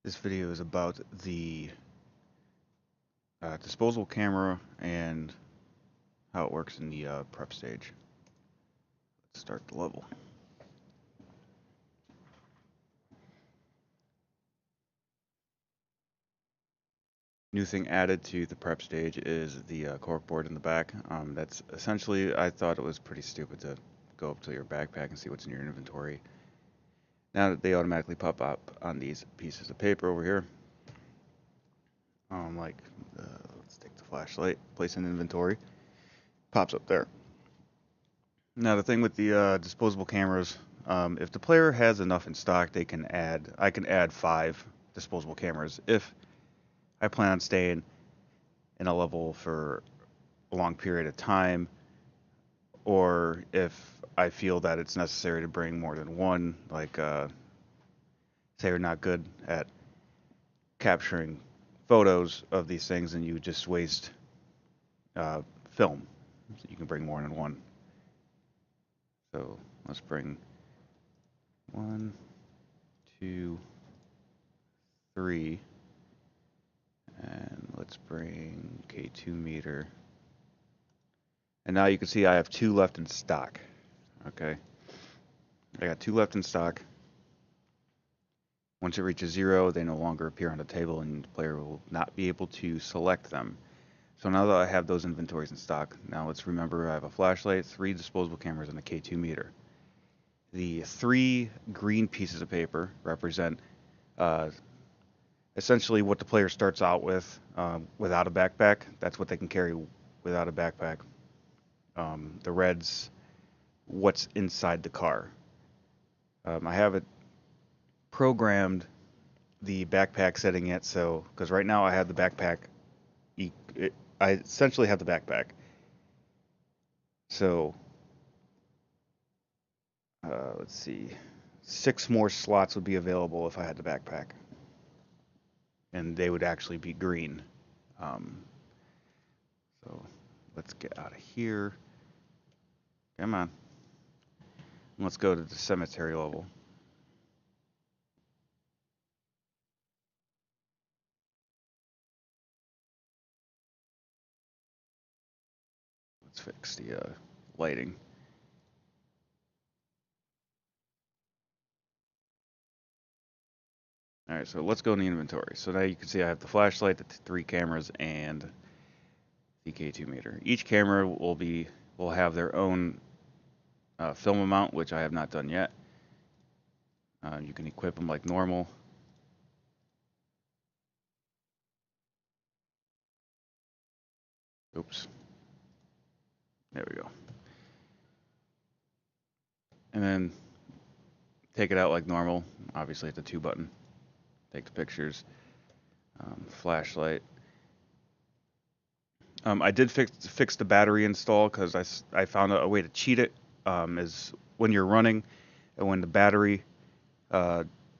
This video is about the disposable camera and how it works in the prep stage. Let's start the level. New thing added to the prep stage is the corkboard in the back. That's essentially, I thought it was pretty stupid to go up to your backpack and see what's in your inventory. Now that they automatically pop up on these pieces of paper over here. Let's take the flashlight, place in inventory, pops up there. Now the thing with the disposable cameras, if the player has enough in stock, I can add 5 disposable cameras if I plan on staying in a level for a long period of time, or if I feel that it's necessary to bring more than one, like say you're not good at capturing photos of these things and you just waste film, so you can bring more than one. So let's bring 1, 2, 3, and let's bring K2 meter. And now you can see I have 2 left in stock. Okay, I got 2 left in stock. Once it reaches 0, they no longer appear on the table and the player will not be able to select them. So now that I have those inventories in stock, now let's remember I have a flashlight, 3 disposable cameras, and a K2 meter. The 3 green pieces of paper represent essentially what the player starts out with without a backpack. That's what they can carry without a backpack. The reds, what's inside the car. I have it programmed the backpack setting it so, because right now I have the backpack, I essentially have the backpack. So let's see, 6 more slots would be available if I had the backpack, and they would actually be green. So let's get out of here. Come on. Let's go to the cemetery level. Let's fix the lighting. All right, so let's go in the inventory. So now you can see I have the flashlight, the 3 cameras, and the K2 meter. Each camera will have their own film amount, which I have not done yet. You can equip them like normal. Oops. There we go. And then take it out like normal. Obviously, hit the 2 button. Take the pictures. Flashlight. I did fix the battery install because I found a way to cheat it. Is when you're running and when the battery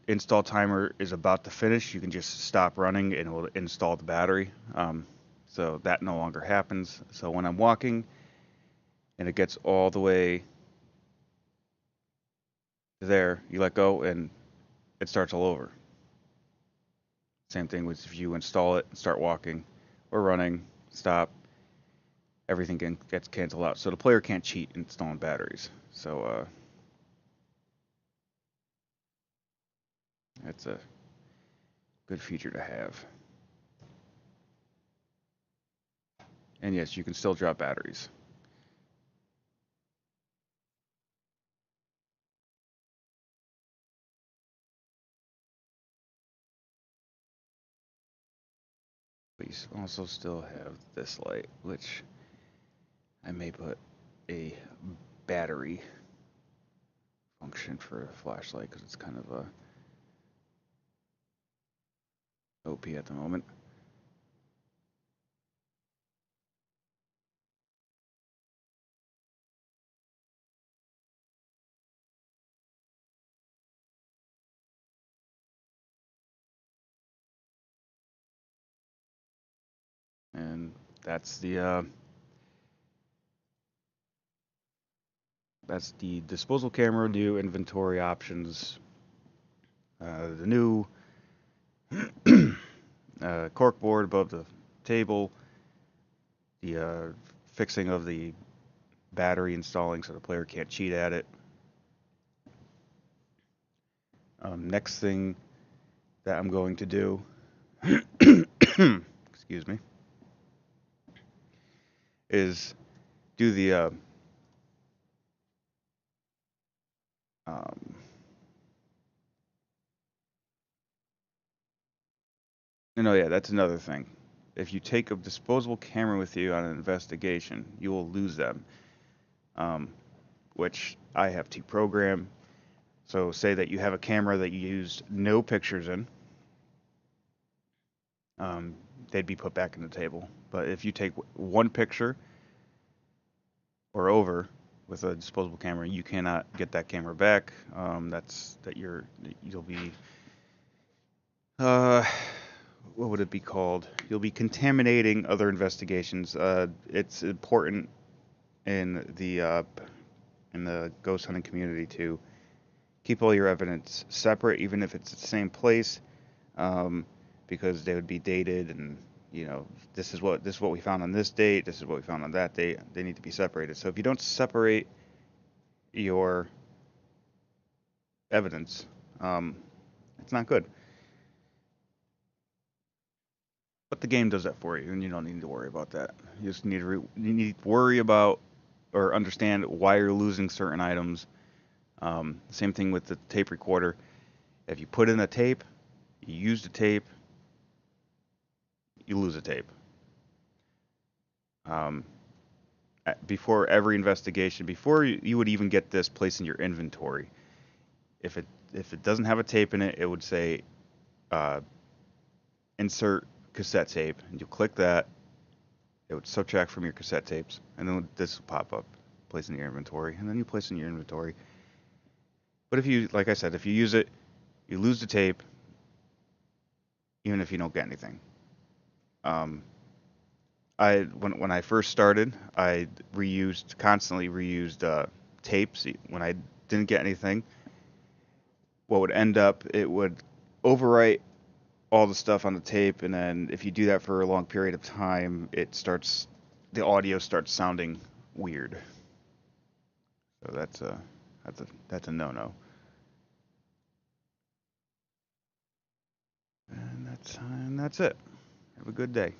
install timer is about to finish, you can just stop running and it will install the battery. So that no longer happens. So when I'm walking and it gets all the way there, you let go and it starts all over. Same thing with if you install it and start walking or running, stop, everything gets canceled out. So the player can't cheat installing batteries. So that's a good feature to have. And yes, you can still drop batteries. But you also still have this light, which I may put a battery function for a flashlight because it's kind of a OP at the moment. And that's the disposable camera, new inventory options. The new Cork board above the table, the fixing of the battery installing so the player can't cheat at it. Next thing that I'm going to do, excuse me, is do the um, no, yeah, that's another thing. If you take a disposable camera with you on an investigation, you will lose them, um, which I have to program. So say that you have a camera that you used no pictures in, they'd be put back in the table. But if you take one picture or over with a disposable camera, you cannot get that camera back. You'll be uh, what would it be called? You'll be contaminating other investigations. It's important in the ghost hunting community to keep all your evidence separate, even if it's the same place, um, because they would be dated, and this is what we found on this date. This is what we found on that date. They need to be separated. So if you don't separate your evidence, it's not good. But the game does that for you, and you don't need to worry about that. You just you need to worry about or understand why you're losing certain items. Same thing with the tape recorder. If you put in a tape, you use the tape, you lose a tape. Um, Before every investigation, before you would even get this placed in your inventory, if it doesn't have a tape in it, it would say uh, insert cassette tape, and you click that. It would subtract from your cassette tapes, and then this will pop up, place in your inventory, and then you place in your inventory. But if you, like I said, if you use it, you lose the tape, even if you don't get anything. Um, when I first started, I constantly reused tapes when I didn't get anything. What would end up, it would overwrite all the stuff on the tape, and then if you do that for a long period of time, the audio starts sounding weird. So that's a no-no. And that's it. Have a good day.